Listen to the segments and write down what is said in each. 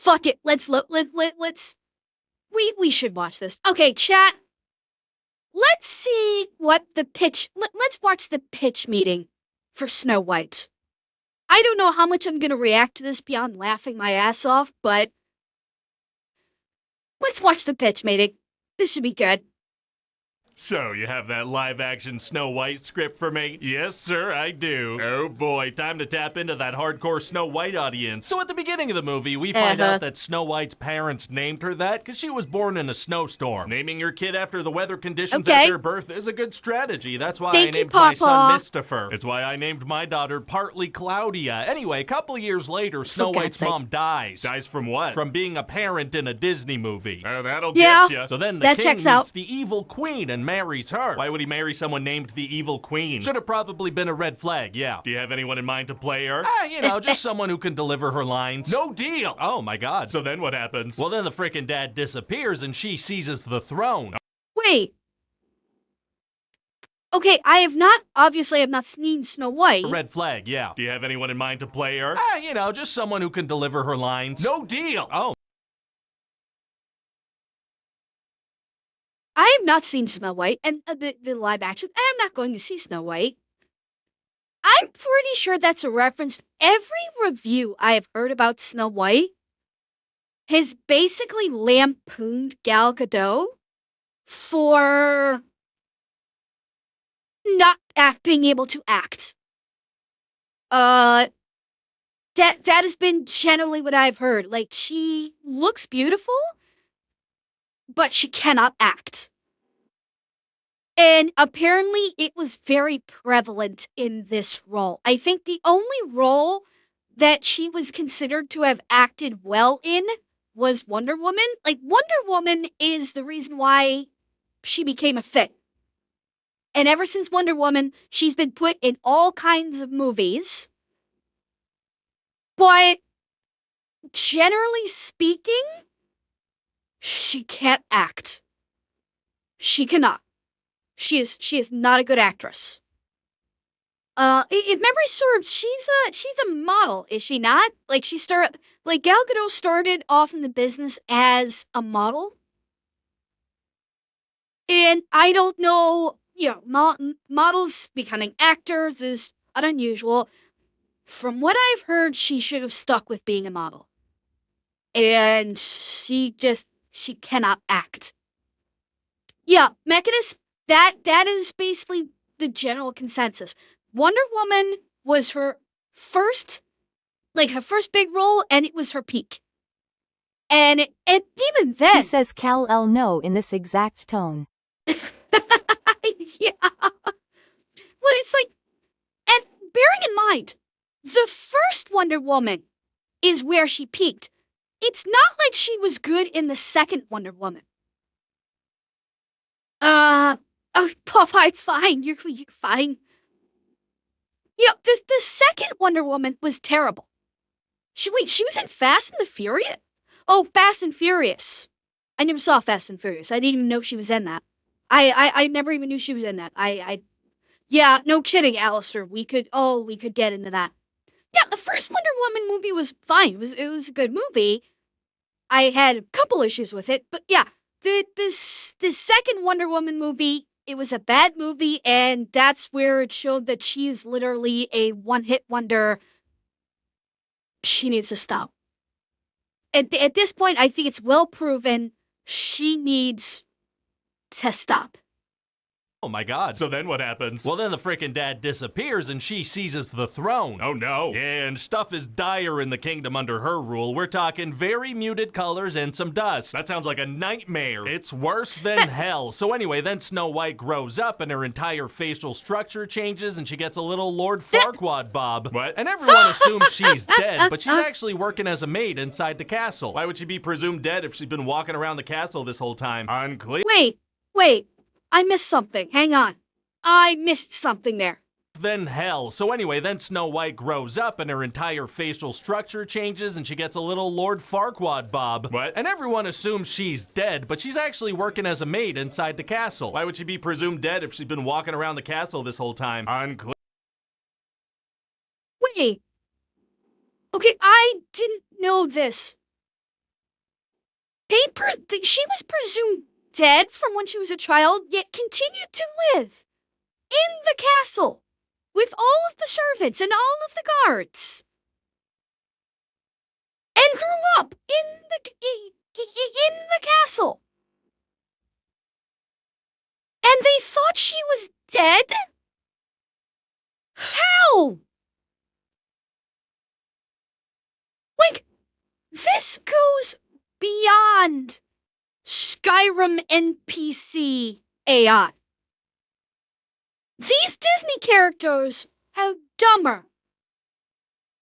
fuck it. Let's we should watch this. Okay, chat. Let's see what the pitch. Let's watch the pitch meeting for Snow White. I don't know how much I'm gonna react to this beyond laughing my ass off, but let's watch the pitch meeting. This should be good. So, you have that live-action Snow White script for me? Yes, sir, I do. Oh boy, time to tap into that hardcore Snow White audience. So at the beginning of the movie, we find out that Snow White's parents named her that because she was born in a snowstorm. Naming your kid after the weather conditions at their birth is a good strategy. That's why I named my son Mistopher. It's why I named my daughter Partly Claudia. Anyway, a couple of years later, Snow White's mom dies. Dies from what? From being a parent in a Disney movie. Oh, that'll get ya. So then the king meets the evil queen and marries her. Why would he marry someone named the Evil Queen? Should have probably been a red flag, yeah. Do you have anyone in mind to play her? You know, just someone who can deliver her lines. No deal! Oh my god. So then what happens? Well, then the frickin' dad disappears and she seizes the throne. Wait. Okay, obviously I have not seen Snow White. Red flag, yeah. Do you have anyone in mind to play her? You know, just someone who can deliver her lines. No deal! Oh. I have not seen Snow White, and the live action. I am not going to see Snow White. I'm pretty sure that's a reference. Every review I have heard about Snow White has basically lampooned Gal Gadot for not being able to act. That has been generally what I've heard. Like, she looks beautiful, but she cannot act. And apparently it was very prevalent in this role. I think the only role that she was considered to have acted well in was Wonder Woman. Like, Wonder Woman is the reason why she became a thing. And ever since Wonder Woman, she's been put in all kinds of movies. But generally speaking, she can't act. She cannot. She is not a good actress. If memory serves, she's a model, is she not? Like, Gal Gadot started off in the business as a model. And I don't know, you know, models becoming actors is unusual. From what I've heard, she should have stuck with being a model. And she cannot act. Yeah, Mechanist, that is basically the general consensus. Wonder Woman was her first big role, and it was her peak. And even then... She says Kal-El no in this exact tone. Yeah. Well, it's like... And bearing in mind, the first Wonder Woman is where she peaked. It's not like she was good in the second Wonder Woman. Oh, Popeye, it's fine. You're fine. Yeah, the second Wonder Woman was terrible. She was in Fast and the Furious? Oh, Fast and Furious. I never saw Fast and Furious. I didn't even know she was in that. I never even knew she was in that. Yeah, no kidding, Alistair. We could get into that. Yeah, the first Wonder Woman movie was fine. It was a good movie. I had a couple issues with it, but yeah, the second Wonder Woman movie, it was a bad movie, and that's where it showed that she is literally a one-hit wonder. She needs to stop. At this point, I think it's well proven she needs to stop. Oh my god. So then what happens? Well, then the frickin' dad disappears and she seizes the throne. Oh no. Yeah, and stuff is dire in the kingdom under her rule. We're talking very muted colors and some dust. That sounds like a nightmare. It's worse than hell. So anyway, then Snow White grows up and her entire facial structure changes and she gets a little Lord Farquaad bob. What? And everyone assumes she's dead, but she's actually working as a maid inside the castle. Why would she be presumed dead if she's been walking around the castle this whole time? Unclear. Wait. I missed something. Hang on. I missed something there. Than hell. So anyway, then Snow White grows up and her entire facial structure changes and she gets a little Lord Farquaad bob. What? And everyone assumes she's dead, but she's actually working as a maid inside the castle. Why would she be presumed dead if she's been walking around the castle this whole time? Unclear. Wait. Okay, I didn't know this. She was presumed dead from when she was a child, yet continued to live in the castle with all of the servants and all of the guards, and grew up in the castle. And they thought she was dead? How? Like, this goes beyond Skyrim NPC AI. These Disney characters are dumber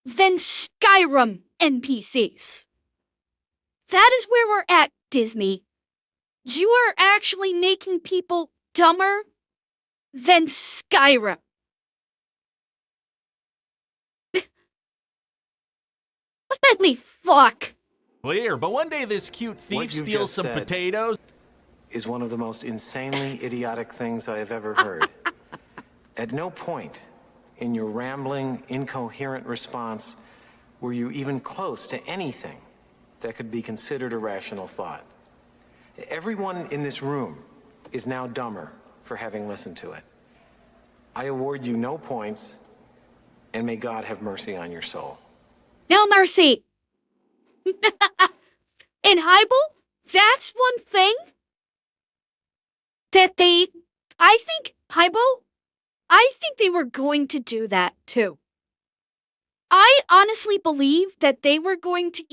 than Skyrim NPCs. That is where we're at, Disney. You are actually making people dumber than Skyrim. Holy fuck. Clear, but one day this cute thief steals some potatoes. Is one of the most insanely idiotic things I have ever heard. At no point in your rambling, incoherent response were you even close to anything that could be considered a rational thought. Everyone in this room is now dumber for having listened to it. I award you no points, and may God have mercy on your soul. No mercy. In Hybel, that's one thing that I think they were going to do that too. I honestly believe that they were going to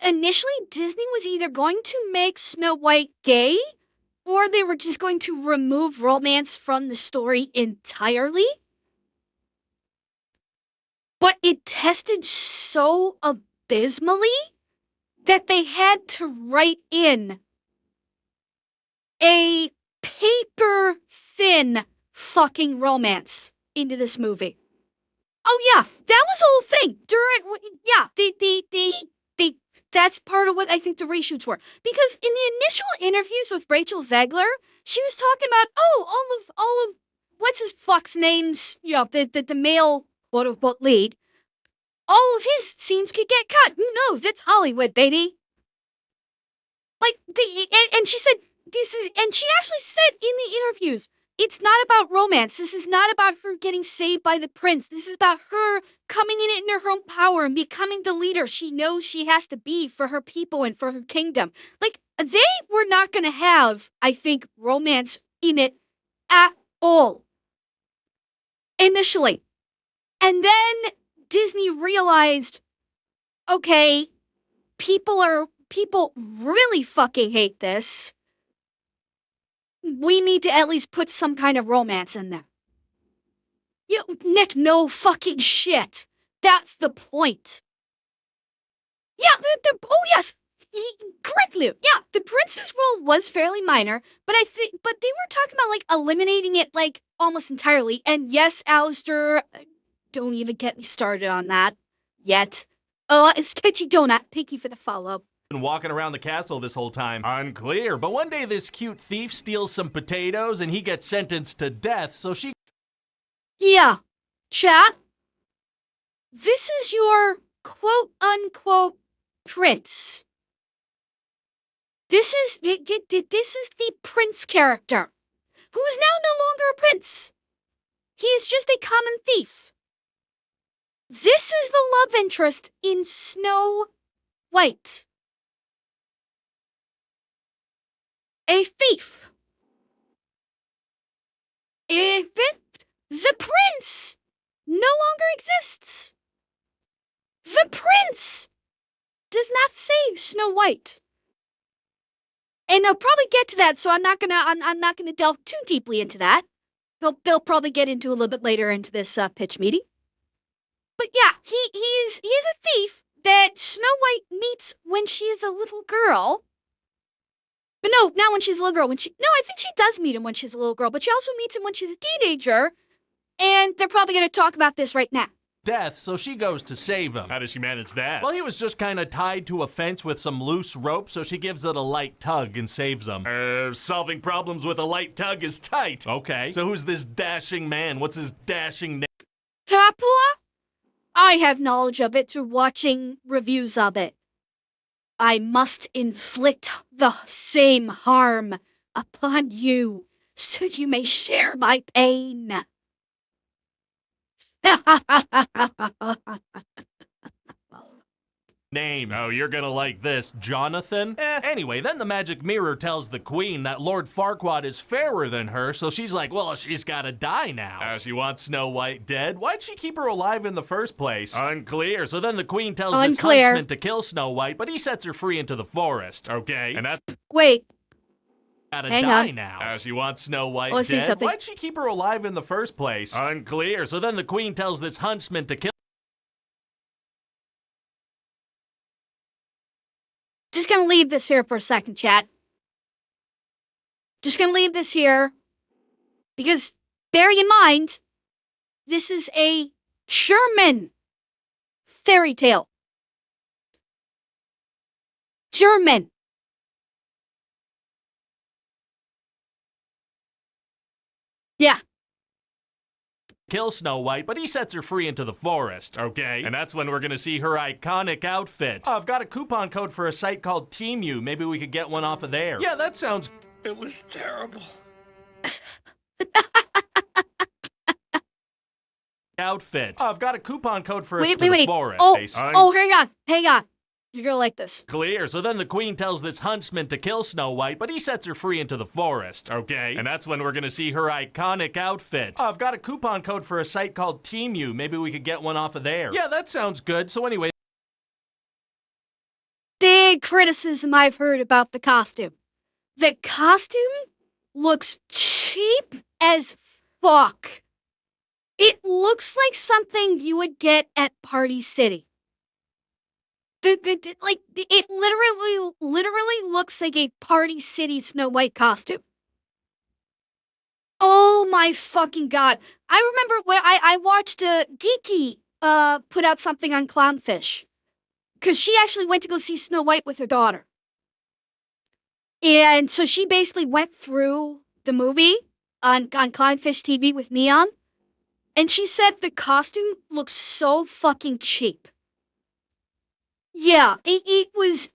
initially Disney was either going to make Snow White gay, or they were just going to remove romance from the story entirely. But it tested so abysmally that they had to write in a paper-thin fucking romance into this movie. Oh yeah, that was the whole thing. That's part of what I think the reshoots were. Because in the initial interviews with Rachel Zegler, she was talking about, all of what's his fuck's names, the male quote-unquote lead, all of his scenes could get cut. Who knows? It's Hollywood, baby. And she said, and she actually said in the interviews, it's not about romance. This is not about her getting saved by the prince. This is about her coming into her own power and becoming the leader she knows she has to be for her people and for her kingdom. They were not going to have, I think, romance in it at all. Initially. And then Disney realized, okay, people really fucking hate this. We need to at least put some kind of romance in there. Nick, no fucking shit. That's the point. Yeah, oh yes, correct, Lou. Yeah, the prince's role was fairly minor, but they were talking about eliminating it almost entirely. And yes, Alistair, don't even get me started on that yet. It's Sketchy Donut. Thank you for the follow. Been walking around the castle this whole time. Unclear, but one day this cute thief steals some potatoes and he gets sentenced to death, so she... Yeah, chat. This is your quote-unquote prince. This is the prince character, who is now no longer a prince. He is just a common thief. This is the love interest in Snow White. A thief. The prince no longer exists. The prince does not save Snow White. And they'll probably get to that, so I'm not gonna delve too deeply into that. They'll probably get into a little bit later into this pitch meeting. But yeah, he's a thief that Snow White meets when she's a little girl. But no, not when she's a little girl. I think she does meet him when she's a little girl, but she also meets him when she's a teenager. And they're probably going to talk about this right now. Death, so she goes to save him. How does she manage that? Well, he was just kind of tied to a fence with some loose rope, so she gives it a light tug and saves him. Solving problems with a light tug is tight. Okay, so who's this dashing man? What's his dashing name? Capua? I have knowledge of it through watching reviews of it. I must inflict the same harm upon you, so you may share my pain. Name. Oh, you're gonna like this, Jonathan? Anyway, then the magic mirror tells the queen that Lord Farquaad is fairer than her, so she's like, well, she's gotta die now. She wants Snow White dead? Why'd she keep her alive in the first place? Unclear. So then the queen tells this huntsman to kill Snow White, but he sets her free into the forest, okay? And that's Wait. gotta Hang die on. now. She wants Snow White Let's see dead? something. Why'd she keep her alive in the first place? Unclear. So then the queen tells this huntsman to kill Just gonna leave this here for a second, chat. Just gonna leave this here. Because, bearing in mind, this is a German fairy tale. German. Yeah. kill Snow White, but he sets her free into the forest, okay? And that's when we're gonna see her iconic outfit. Oh, I've got a coupon code for a site called Temu. Maybe we could get one off of there. Yeah, that sounds... It was terrible. outfit. Oh, I've got a coupon code for Wait. the forest. Hang on. You're gonna like this. Clear. So then the queen tells this huntsman to kill Snow White, but he sets her free into the forest, okay? And that's when we're gonna see her iconic outfit. Oh, I've got a coupon code for a site called Temu. Maybe we could get one off of there. Yeah, that sounds good. So anyway... Big criticism I've heard about the costume. The costume looks cheap as fuck. It looks like something you would get at Party City. It literally looks like a Party City Snow White costume. Oh my fucking god. I remember when I watched Geeky put out something on Clownfish. Because she actually went to go see Snow White with her daughter. And so she basically went through the movie on Clownfish TV with me on. And she said the costume looks so fucking cheap. Yeah, it was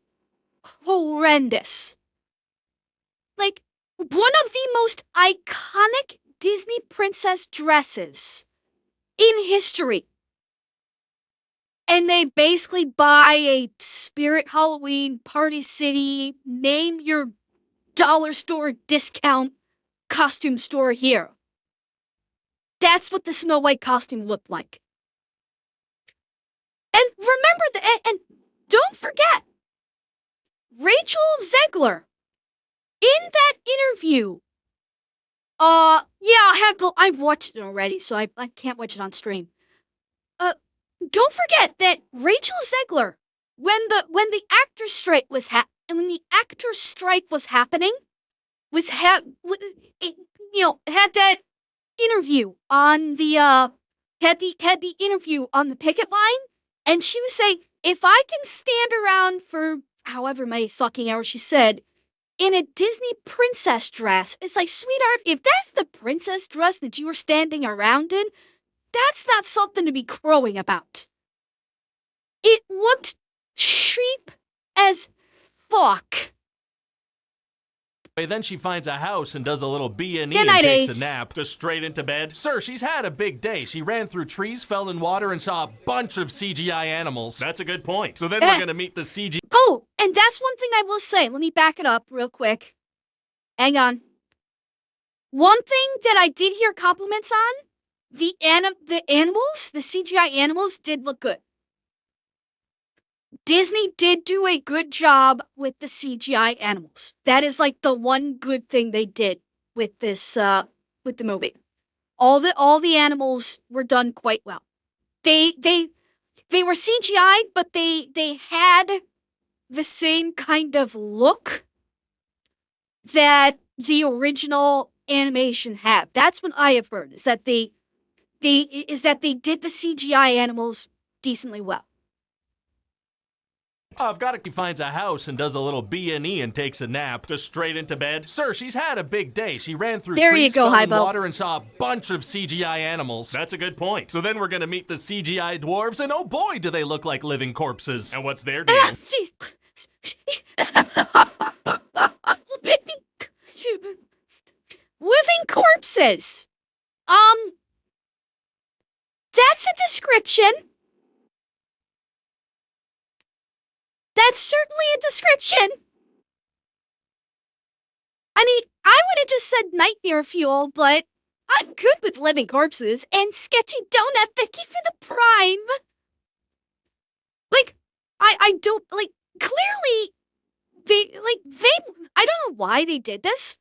horrendous. Like, one of the most iconic Disney princess dresses in history. And they basically buy a Spirit Halloween, Party City, name your dollar store discount costume store here. That's what the Snow White costume looked like. And remember and don't forget, Rachel Zegler, in that interview, I've watched it already, so I can't watch it on stream. Don't forget that Rachel Zegler, when the actors strike was happening, had that interview on the interview on the picket line, and she was saying, if I can stand around for however many fucking hours, she said, in a Disney princess dress, it's like, sweetheart, if that's the princess dress that you were standing around in, that's not something to be crowing about. It looked cheap as fuck. Then she finds a house and does a little B&E and Good night, takes Ace. a nap, just straight into bed. Sir, she's had a big day. She ran through trees, fell in water, and saw a bunch of CGI animals. That's a good point. So then we're gonna meet the CGI... Oh, and that's one thing I will say. Let me back it up real quick. Hang on. One thing that I did hear compliments on, the animals, the CGI animals did look good. Disney did do a good job with the CGI animals. That is like the one good thing they did with this with the movie. All the animals were done quite well. They were CGI, but they had the same kind of look that the original animation had. That's what I have heard, is that they did the CGI animals decently well. I've got it. He finds a house and does a little B&E and takes a nap, just straight into bed. Sir, she's had a big day. She ran through trees, fell in water, and saw a bunch of CGI animals. That's a good point. So then we're gonna meet the CGI dwarves, and oh boy, do they look like living corpses. And what's their deal? Living corpses. That's a description. That's certainly a description. I mean, I would have just said nightmare fuel, but I'm good with living corpses and sketchy donut. Thank you for the prime. Like, I don't, like, clearly, I don't know why they did this.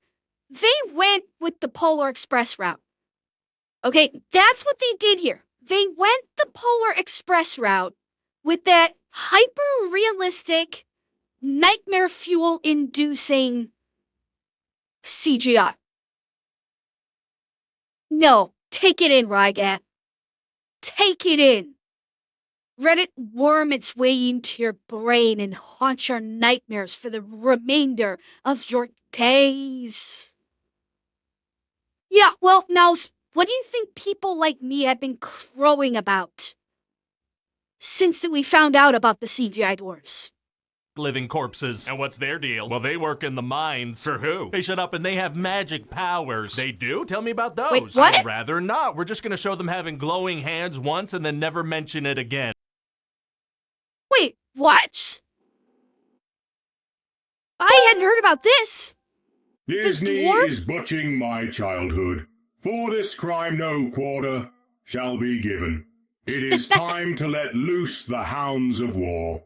They went with the Polar Express route. Okay, that's what they did here. They went the Polar Express route with that hyper-realistic, nightmare fuel-inducing CGI. No, take it in, Rygat. Take it in. Let it worm its way into your brain and haunt your nightmares for the remainder of your days. Yeah, well, now, what do you think people like me have been crowing about since that we found out about the CGI dwarves? Living corpses. And what's their deal? Well, they work in the mines. For who? They shut up and they have magic powers. They do? Tell me about those. Wait, what? I'd rather not. We're just gonna show them having glowing hands once and then never mention it again. Wait, what? I hadn't heard about this. Disney dwarf? is butchering my childhood. For this crime no quarter shall be given. It is time to let loose the hounds of war.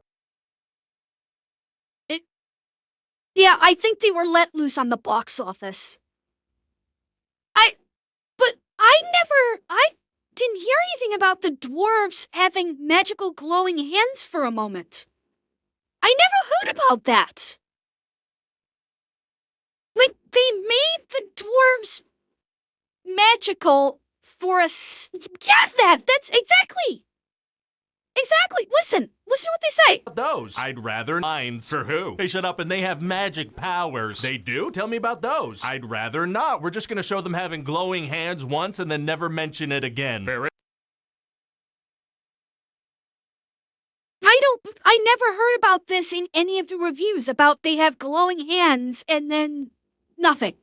Yeah, I think they were let loose on the box office. I didn't hear anything about the dwarves having magical glowing hands for a moment. I never heard about that. Like, they made the dwarves magical for us. Yeah, that's exactly. Listen what they say. Those. I'd rather mines. For who? They shut up and they have magic powers. They do? Tell me about those. I'd rather not. We're just gonna show them having glowing hands once and then never mention it again. I never heard about this in any of the reviews about they have glowing hands and then nothing.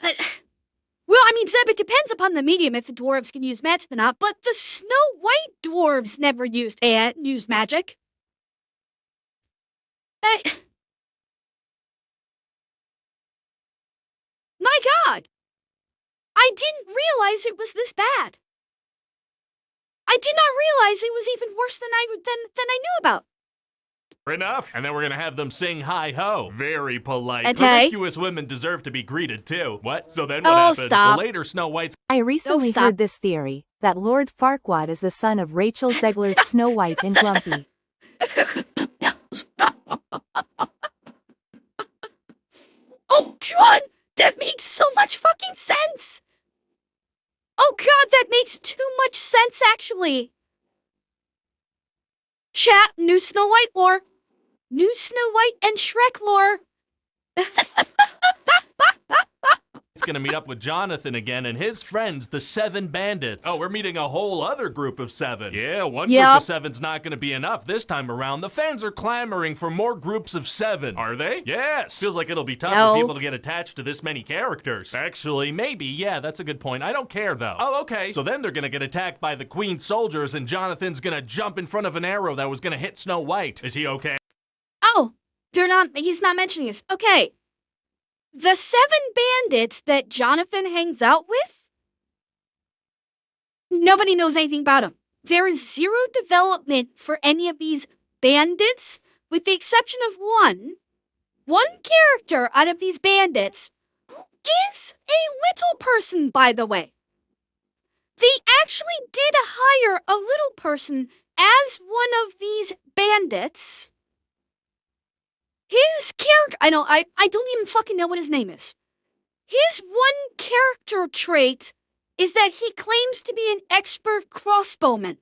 Well, I mean, Zeb, it depends upon the medium if the dwarves can use magic or not, but the Snow White dwarves never used magic. My God! I didn't realize it was this bad. I did not realize it was even worse than I knew about. Enough. And then we're gonna have them sing hi-ho. Very polite. Okay. Promiscuous women deserve to be greeted too. What? So then what happens? Stop. So later Snow White's I recently stop. heard this theory, that Lord Farquaad is the son of Rachel Zegler's Snow White and Grumpy. Oh, John, that makes so much fucking sense. Oh God, that makes too much sense, actually. Chat, new Snow White lore. New Snow White and Shrek lore. gonna meet up with Jonathan again and his friends, the 7 bandits. Oh, we're meeting a whole other group of 7. Yeah, one group of 7's not gonna be enough this time around. The fans are clamoring for more groups of 7. Are they? Yes. Feels like it'll be tough for people to get attached to this many characters. Actually, maybe. Yeah, that's a good point. I don't care, though. Oh, okay. So then they're gonna get attacked by the Queen's soldiers and Jonathan's gonna jump in front of an arrow that was gonna hit Snow White. Is he okay? Oh, he's not mentioning this. Okay. The 7 bandits that Jonathan hangs out with, nobody knows anything about them. There is 0 development for any of these bandits, with the exception of one. One character out of these bandits who is a little person, by the way. They actually did hire a little person as one of these bandits. His character, I don't even fucking know what his name is. His one character trait is that he claims to be an expert crossbowman.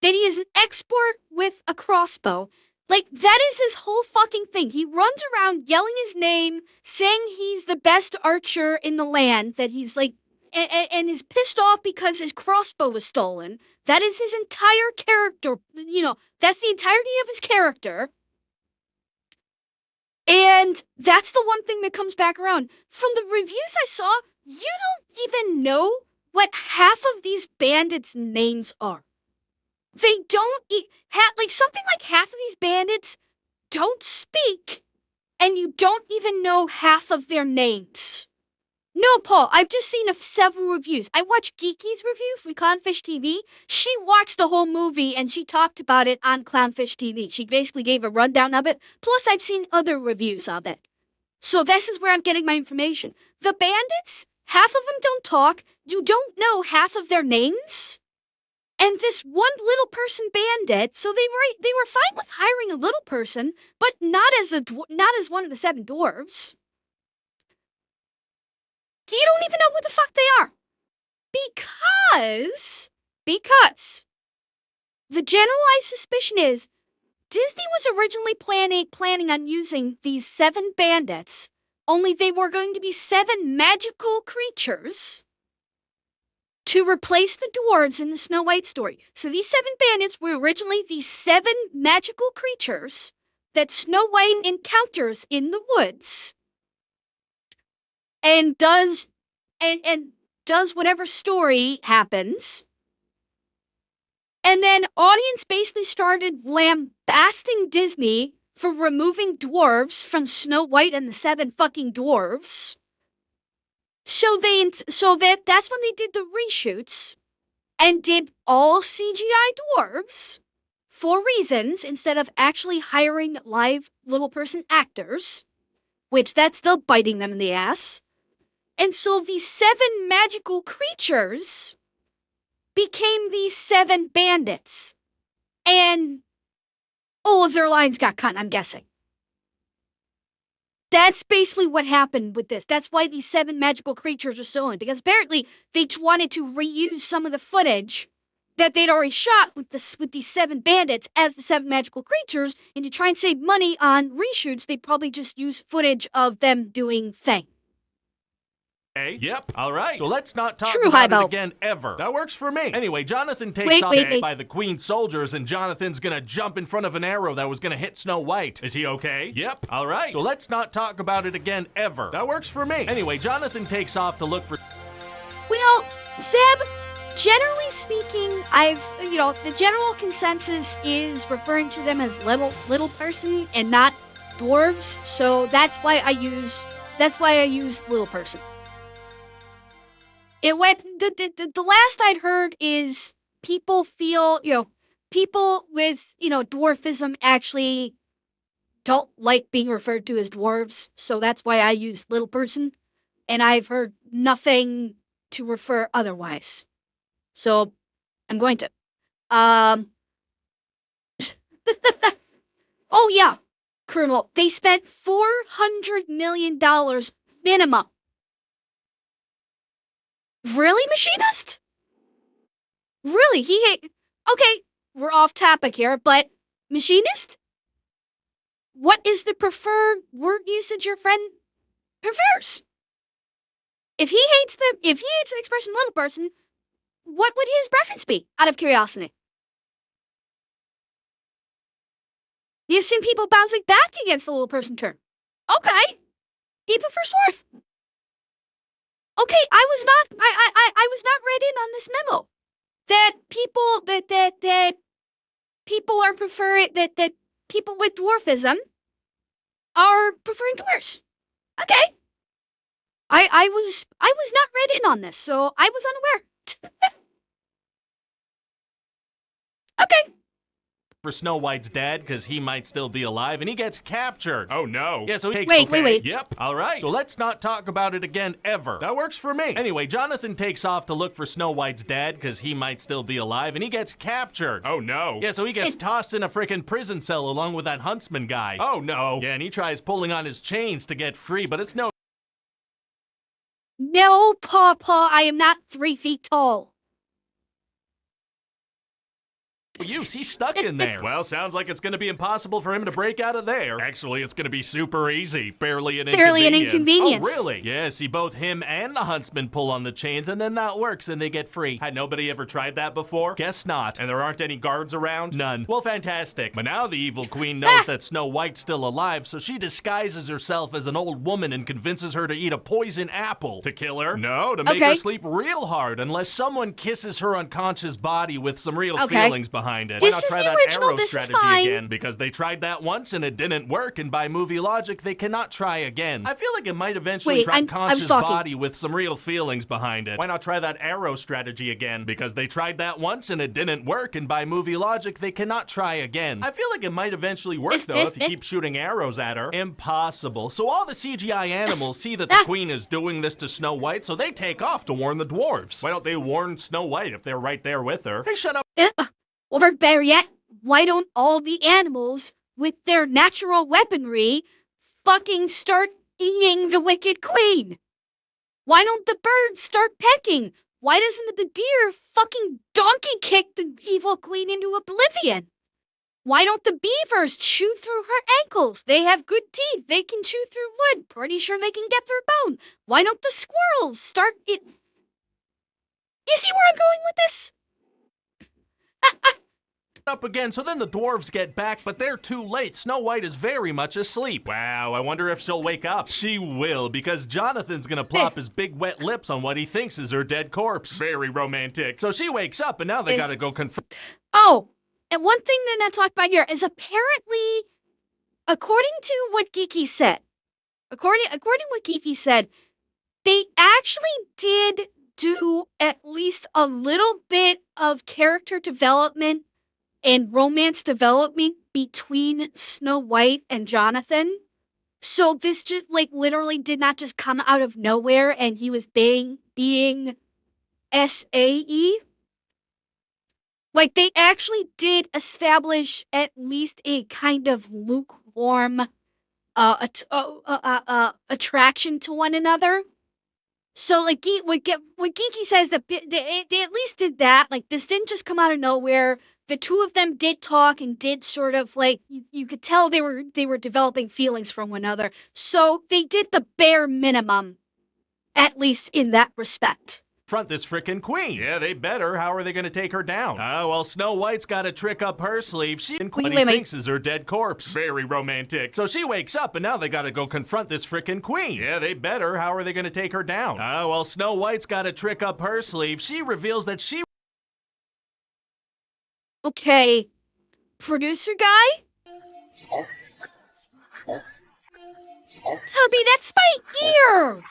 That he is an expert with a crossbow. Like, that is his whole fucking thing. He runs around yelling his name, saying he's the best archer in the land, that he's like, and is pissed off because his crossbow was stolen. That is his entire character. That's the entirety of his character. And that's the one thing that comes back around. From the reviews I saw, you don't even know what half of these bandits' names are. They don't something like half of these bandits don't speak, and you don't even know half of their names. No, Paul, I've just seen several reviews. I watched Geeky's review from Clownfish TV. She watched the whole movie and she talked about it on Clownfish TV. She basically gave a rundown of it. Plus, I've seen other reviews of it. So this is where I'm getting my information. The bandits, half of them don't talk. You don't know half of their names. And this one little person bandit, so they were fine with hiring a little person, but not as one of the 7 dwarves. You don't even know who the fuck they are. Because the generalized suspicion is Disney was originally planning on using these 7 bandits, only they were going to be 7 magical creatures to replace the dwarves in the Snow White story. So these 7 bandits were originally these 7 magical creatures that Snow White encounters in the woods. And does whatever story happens. And then audience basically started lambasting Disney for removing dwarves from Snow White and the 7 fucking dwarves. So that's when they did the reshoots and did all CGI dwarves for reasons instead of actually hiring live little person actors, which that's still biting them in the ass. And so these 7 magical creatures became these 7 bandits. And all of their lines got cut, I'm guessing. That's basically what happened with this. That's why these 7 magical creatures are stolen. Because apparently they wanted to reuse some of the footage that they'd already shot with these 7 bandits as the 7 magical creatures. And to try and save money on reshoots, they'd probably just use footage of them doing things. Hey, yep, all right. So let's not talk True, about Highbell. it again ever. That works for me. Anyway, Jonathan takes off by the Queen's soldiers, and Jonathan's gonna jump in front of an arrow that was gonna hit Snow White. Is he okay? Yep, all right. So let's not talk about it again ever. That works for me. Anyway, Jonathan takes off to look for... Well, Zeb, generally speaking, the general consensus is referring to them as little person and not dwarves. So that's why I use little person. It went, the last I'd heard is people feel, people with, dwarfism actually don't like being referred to as dwarves. So that's why I use little person. And I've heard nothing to refer otherwise. So I'm going to. Oh yeah, Colonel, they spent $400 million minimum. Really, Machinist? Really? Okay, we're off topic here, but Machinist? What is the preferred word usage your friend prefers? If he hates the expression little person, what would his preference be, out of curiosity? You've seen people bouncing back against the little person term. Okay. He prefers dwarf. Okay, I was not read in on this memo. That people are preferring that people with dwarfism are preferring dwarves. Okay. I was not read in on this, so I was unaware. Okay. For Snow White's dad, because he might still be alive, and he gets captured. Oh no. Yeah, so he takes... Wait. Yep, all right. So let's not talk about it again ever. That works for me. Anyway, Jonathan takes off to look for Snow White's dad, because he might still be alive, and he gets captured. Oh no. Yeah, so he gets tossed in a freaking prison cell along with that huntsman guy. Oh no. Yeah, and he tries pulling on his chains to get free, but it's no... No, Paw, I am not 3 feet tall. use. He's stuck in there. Well, sounds like it's going to be impossible for him to break out of there. Actually, it's going to be super easy. Barely an inconvenience. Oh, really? Yeah, see, both him and the huntsman pull on the chains, and then that works, and they get free. Had nobody ever tried that before? Guess not. And there aren't any guards around? None. Well, fantastic. But now the evil queen knows that Snow White's still alive, so she disguises herself as an old woman and convinces her to eat a poison apple. To kill her? No, to make her sleep real hard, unless someone kisses her unconscious body with some real feelings behind it. Why not try that arrow strategy again? Because they tried that once and it didn't work, and by movie logic, they cannot try again. I feel like it might eventually try conscious body with some real feelings behind it. Why not try that arrow strategy again? Because they tried that once and it didn't work, and by movie logic, they cannot try again. I feel like it might eventually work, though, if you keep shooting arrows at her. Impossible. So all the CGI animals see that the queen is doing this to Snow White, so they take off to warn the dwarves. Why don't they warn Snow White if they're right there with her? Hey, shut up. Or better yet, why don't all the animals, with their natural weaponry, fucking start eating the wicked queen? Why don't the birds start pecking? Why doesn't the deer fucking donkey kick the evil queen into oblivion? Why don't the beavers chew through her ankles? They have good teeth. They can chew through wood. Pretty sure they can get through bone. Why don't the squirrels start it? You see where I'm going with this? Up again, so then the dwarves get back, but they're too late. Snow White is very much asleep. Wow, I wonder if she'll wake up. She will, because Jonathan's gonna plop his big wet lips on what he thinks is her dead corpse. Very romantic. So she wakes up, and now they gotta go confront. Oh, and one thing they're not talking about here is apparently, according to what Geeky said, according to what Geeky said, they actually did do at least a little bit of character development and romance development between Snow White and Jonathan. So this just literally did not just come out of nowhere and he was being SAE. Like, they actually did establish at least a kind of lukewarm attraction to one another. So, like, what Geeky says, that they at least did that. Like, this didn't just come out of nowhere. The two of them did talk and did sort of, like, you could tell they were developing feelings for one another. So they did the bare minimum, at least in that respect. Front this frickin' queen. Yeah, they better. How are they gonna take her down? Oh, well, Snow White's got a trick up her sleeve. She thinks is her dead corpse. Very romantic. So she wakes up, and now they gotta go confront this frickin' queen. Yeah, they better. How are they gonna take her down? Oh, well, Snow White's got a trick up her sleeve. She reveals that she... Okay, producer guy? Hubby, that's my ear!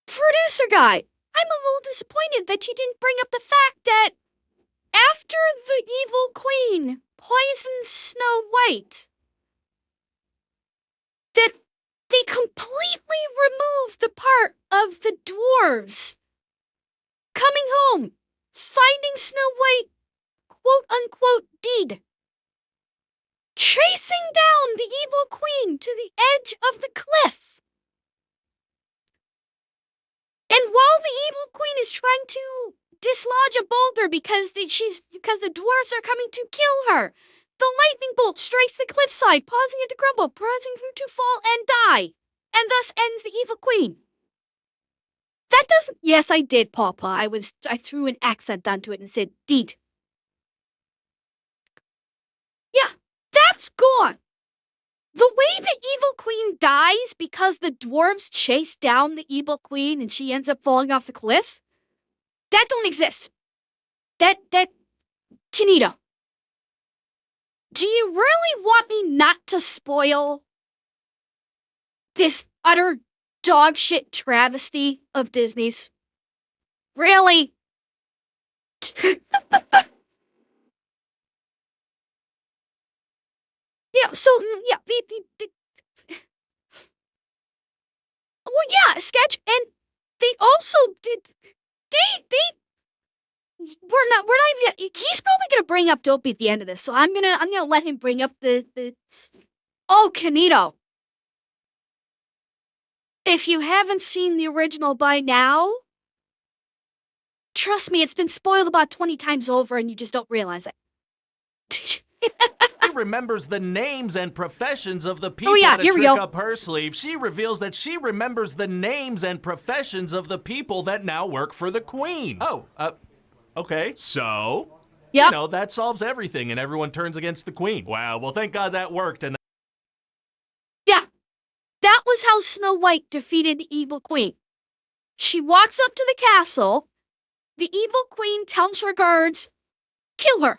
Producer guy, I'm a little disappointed that you didn't bring up the fact that after the evil queen poisons Snow White, that they completely removed the part of the dwarves coming home, finding Snow White, quote-unquote, dead, chasing down the evil queen to the edge of the cliff. And while the evil queen is trying to dislodge a boulder because the dwarves are coming to kill her, the lightning bolt strikes the cliffside, causing it to crumble, causing her to fall and die, and thus ends the evil queen. That doesn't... Yes, I did, Pawpaw. I threw an accent onto it and said, deed. Yeah, that's gone. The way the evil queen dies because the dwarves chase down the evil queen and she ends up falling off the cliff, that don't exist. That Kinito. Do you really want me not to spoil this utter dogshit travesty of Disney's? Really? Yeah, so, yeah, well, yeah, sketch, and they also did, we're not even, he's probably gonna bring up Dopey at the end of this, so I'm gonna let him bring up oh, Canito. If you haven't seen the original by now, trust me, it's been spoiled about 20 times over and you just don't realize it. She remembers the names and professions of the people Oh yeah, that here we trick go. up her sleeve. She reveals that she remembers the names and professions of the people that now work for the queen. Oh, okay. So, Yep. you know, that solves everything and everyone turns against the queen. Wow, well, thank God that worked. And Yeah, that was how Snow White defeated the evil queen. She walks up to the castle. The evil queen tells her guards, kill her.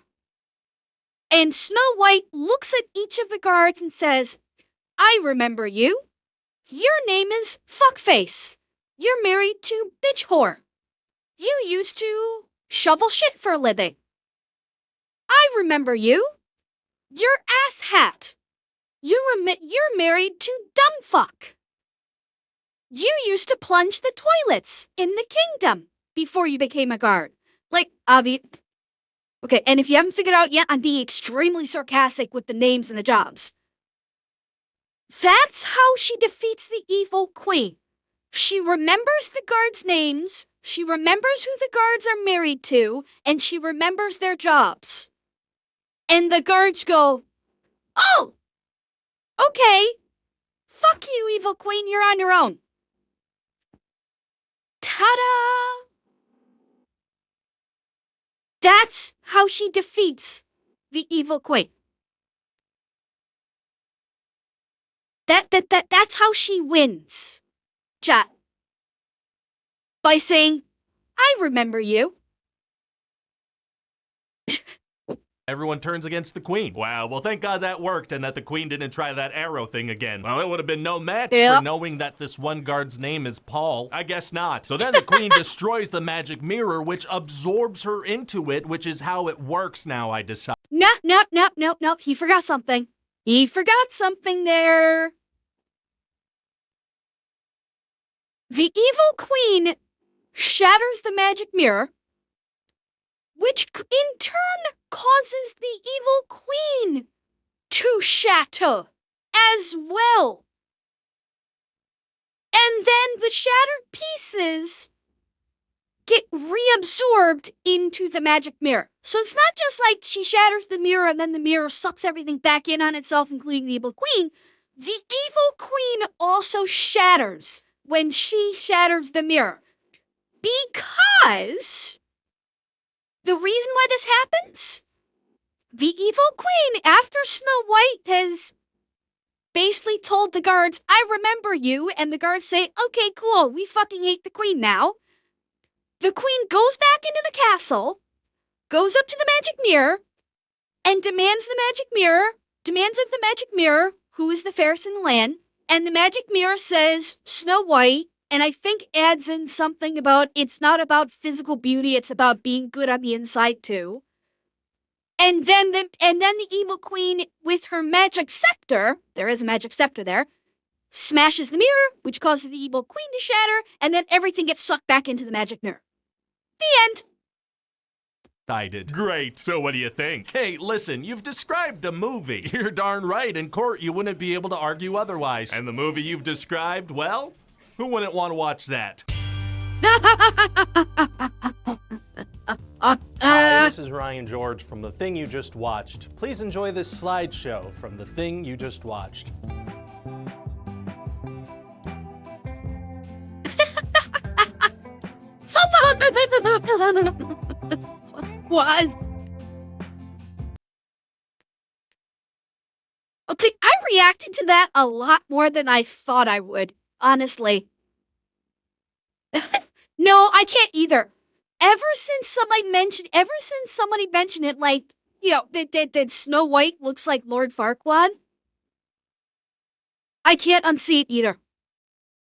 And Snow White looks at each of the guards and says, I remember you. Your name is Fuckface. You're married to Bitch Whore. You used to shovel shit for a living. I remember you. You're Ass Hat. You're married to Dumbfuck. You used to plunge the toilets in the kingdom before you became a guard. Like, okay, and if you haven't figured out yet, I'm being extremely sarcastic with the names and the jobs. That's how she defeats the evil queen. She remembers the guards' names, she remembers who the guards are married to, and she remembers their jobs. And the guards go, oh, okay. Fuck you, evil queen, you're on your own. Ta-da! That's how she defeats the evil queen. That's how she wins. Chat. By saying, I remember you. everyone turns against the queen. Wow, well, thank God that worked and that the queen didn't try that arrow thing again. Well, it would have been no match for knowing that this one guard's name is Paul. I guess not. So then the queen destroys the magic mirror, which absorbs her into it, which is how it works now, I decide. Nope. He forgot something. He forgot something there. The evil queen shatters the magic mirror, which in turn causes the evil queen to shatter as well. And then the shattered pieces get reabsorbed into the magic mirror. So it's not just like she shatters the mirror and then the mirror sucks everything back in on itself, including the evil queen. The evil queen also shatters when she shatters the mirror. Because the reason why this happens, the evil queen, after Snow White has basically told the guards, I remember you, and the guards say, okay, cool, we fucking hate the queen now. The queen goes back into the castle, goes up to the magic mirror, and demands of the magic mirror, who is the fairest in the land, and the magic mirror says, Snow White, and I think adds in something about it's not about physical beauty, it's about being good on the inside too. And then the evil queen, with her magic scepter, there is a magic scepter there, smashes the mirror, which causes the evil queen to shatter, and then everything gets sucked back into the magic mirror. The end. Decided. Great. So what do you think? Hey, listen, you've described a movie. You're darn right. In court, you wouldn't be able to argue otherwise. And the movie you've described, well, who wouldn't want to watch that? Hi, this is Ryan George from The Thing You Just Watched. Please enjoy this slideshow from The Thing You Just Watched. What? Okay, I reacted to that a lot more than I thought I would, honestly. No, I can't either. Ever since somebody mentioned it, like, you know, that Snow White looks like Lord Farquaad, I can't unsee it either.